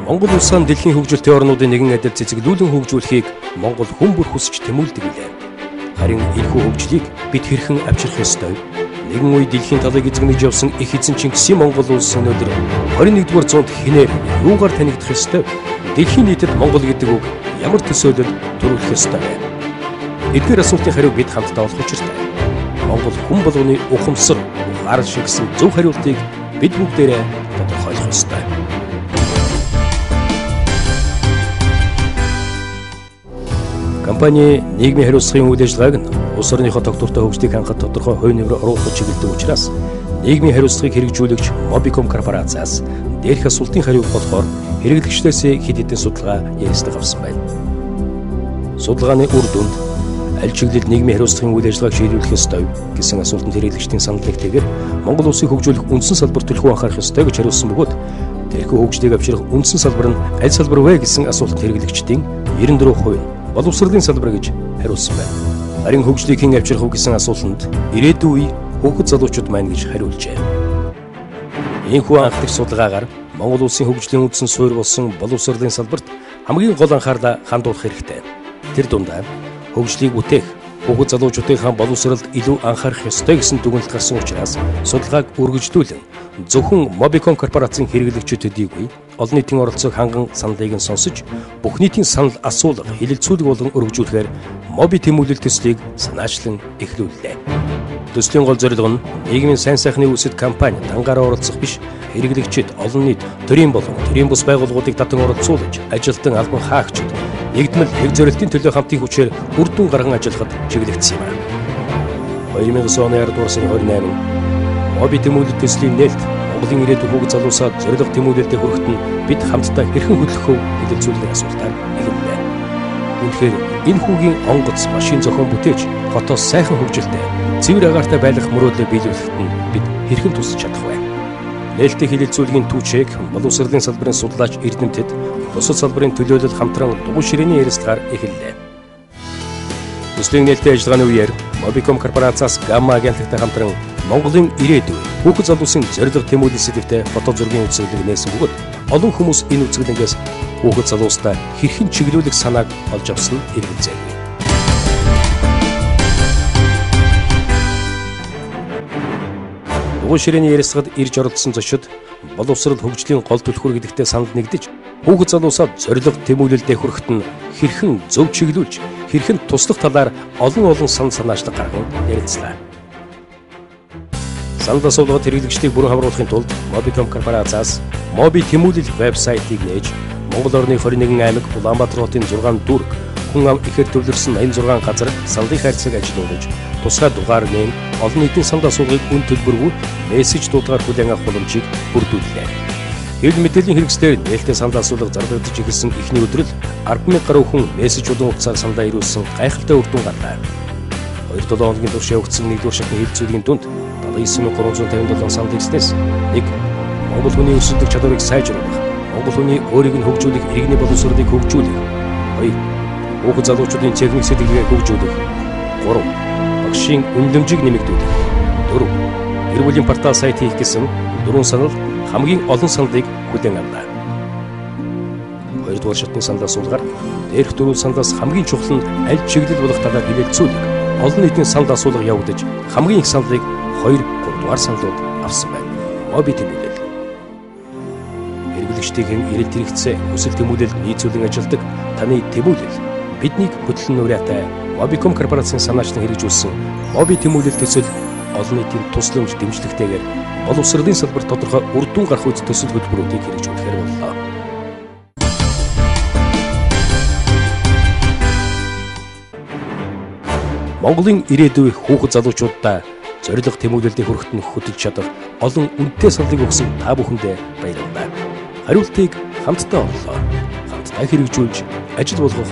Монгол улсаа дэлхийн хөгжилтэй орнуудын нэгэн адил цэцэглүүлэн хөгжүүлэхийг Монгол хүн бүр хүсэж тэмүүлдэг билээ. Харин энэхүү хөгжлийг бид хэрхэн авчрах ёстой? Нэгэн үе дэлхийн талыг эзэгнэж явсан их эзэн Чингисийн Монгол улс өнөөдөр 21-р зуунд хинээр юугаар танигдах ёстой? Дэлхийн нийтэд Монгол гэдэг үг ямар төсөөлөл төрүүлэх ёстой вэ? Эдгээр асуултын хариуг бид хамтдаа олох учиртай. Монгол хүн болгоны ухамсар, ухаал шигсэн зөв хариултыг бид бүгдээрээ тодорхойлох ёстой. Компани нийгмийн хариуцлагын үйл ажиллагааг нь улс орныхоо тогтвортой хөгжлийг хангахад тодорхой хувь нэмрээр оруулах чиглэлтэй учраас нийгмийн хариуцлагыг хэрэгжүүлэгч Mobicom корпорациас дээрх асуултын хариуг болохоор хэрэглэгчдээс хэд хэдэн судалгаа ярилцлага авсан байна. Судалгааны үр дүнд аль чиглэлд нийгмийн хариуцлагын үйл ажиллагааг шийдвэрлэх ёстой гэсэн асуултанд хэрэглэгчдийн санал нэгтэйгээр Монгол улсыг хөгжүүлэх үндсэн салбар төлхөө анхаарах ёстой гэж хариулсан бөгөөд тэрхүү хөгжлийг авчрах үндсэн салбар нь аль салбар вэ гэсэн асуултанд хэрэглэгчдийн 94% боловсролын салбар гэж хариулсан байна. Харин хөгжлийг хэн авчрах вэ гэсэн асуултанд ирээдүйн үе хүүхэд залуучууд маань гэж хариулжээ. Ийхүү анх дэх судалгаагаар Монгол улсын хөгжлийн үндсэн суурь болсон боловсролын салбарт хамгийн гол анхаарлаа хандуулах хэрэгтэй. Тэр дундаа хөгжлийг бүтээх, хүүхэд залуучуудынхаа боловсролд илүү анхаарах ёстой гэсэн дүгнэлт гарсан учраас судалгааг үргэлжлүүлэн зөвхөн Mobicom корпорацийн хэрэглэгчид төдийгүй олон нийтийн оролцоог ханган саналыг нь сонсож бүх нийтийн санал асуулга хэлэлцүүлэг болгон өргөжүүлэхээр Моби тэмүүлэл төслийг санаачлан эхлүүллээ. Төслийн гол зорилго нь нийгмийн сайн сайхны үүсэт компани дангаараа оролцох биш, хэрэглэгчид, олон нийт, төрийн болон төрийн бус байгууллагуудыг татан оролцуулж, ажилтан албан хаагчид нэгдмэл нэг зорилтын төлөө хамтын хүчээр үр дүн гарган ажиллахад чиглэгдсэн юм. 2009 оны 10 сарын 28-нд Моби тэмүүлэл төслийн нээлт Монголын ирээдүйн хүүхэд залуусаад зорилго тэмүүлэлтэд хүрэхэд нь бид хамтдаа хэрхэн хөдлөх вэ хэлэлцүүлэх асуултаар эхэллээ. Үнэхээр энэ хүүгийн онгоц машин зохион бүтээж хотоос сайхан хөгжилтэй цэвэр агаартай байх мөрөөдлөө биелүүлэхэд нь бид хэрхэн тусалж чадах вэ? Нээлттэй хэлэлцүүлгийн түүчийг боловсролын салбарын судлаач эрдэмтэд бусад салбарын төлөөлөл хамтран дугуй ширээний ярилцлагаар эхэллээ. Төслийн нээлттэй ажиллагааны үеэр Mobicom корпорациас Gamma агентлагтай хамтран Монголын ирээдүйн хүүхэд залуусын зорилго тэмүүлэл сэдвтэй фото зургийн үзүүлэг нээсэн бөгөөд олон хүмүүс энэ үзүүлэгээс хүүхэд залуустаа хэрхэн чиглүүлэх санааг олж авсан нь эргэлзээгүй. Дугуй ширээний ярилцлагад ирж оролцсон зочид боловсрол хөгжлийн гол түлхүүр гэдэгтээ санал нэгдэж хүүхэд залуусаад зорилго тэмүүлэлдээ хүрэхэд нь хэрхэн зөв чиглүүлж, хэрхэн туслах талаар олон санал санаачлаг гарган ярилцлаа. Санал асуулгад хэрэглэгчдийг бүрэн хамруулахын тулд Mobicom корпорациас Моби тэмүүлэл вебсайтыг нээж Монгол орны 21 аймаг, Улаанбаатар хотын 6 дүүрэг, хүн ам ихээр төвлөрсөн 86 газар саналын хайрцаг ажилуулж, тусгай дугаар нэм, олон нийтийн санал асуулгыг үн төлбөргүй мессеж дуудаагаар хүлээн авах боломжийг бүрдүүллээ. Хэвлэл мэдээллийн хэрэгслээр нээлттэй санал асуулга зарлагдаж эхэлсэн эхний өдрөл 10,000 гаруй хүн мессеж удаан хугацаар саналаа ирүүлсэн гайхалтай үр дүн гарлаа. 2-7 хоногийн турш явагдсан нэгдүгээр шатны хэлэлцүүлгийн дунд 79,357 санал ирснээс 1. Монгол хүний өсөлтөх чадварыг сайжруулах, Монгол хүний өөрийг нь хөгжүүлэх иргэний боловсролыг хөгжүүлэх. 2. Хүүхэд залуучуудын техник сэтгэлгээ хөгжүүлэх. 3. Багшийн үнэлэмжийг нэмэгдүүлэх. 4. Гэр бүлийн портал сайт хийх гэсэн 4 санал хамгийн олон саналыг хүлээн авлаа. 2-р шатны санал асуулгаар дээрх 4 саналаас хамгийн чухал нь аль чиглэл болох талаар хэлэлцүүлэг, олон нийтийн санал асуулга явагдаж хамгийн их саналыг 2-3 дугаар саналууд авсан байна. Моби тэмүүлэл. Хэрэглэгчдийн ирэлт хэрэгцээ, хүсэл тэмүүлэлд нийцүүлэн ажилдаг таны тэмүүлэл биднийг хөтлөн уриатай Mobicom корпорацийн санаачлан хэрэгжүүлсэн Моби тэмүүлэл төсөл олон нийтийн тусламж дэмжлэгтэйгээр боловсролын салбар тодорхой үр дүн гарах үйл төсөл хөтөлбөрүүдийг хэрэгжүүлэхээр боллоо. Монголын ирээдүйн хүүхэд залуучуудаа зорилго тэмүүлэлдээ хүрэхэд нь хөтлөж чадах олон үнэтэй саналыг өгсөн та бүхэндээ баярлалаа. Хариултыг хамтдаа оллоо. Хамтдаа хэрэгжүүлж ажил болгох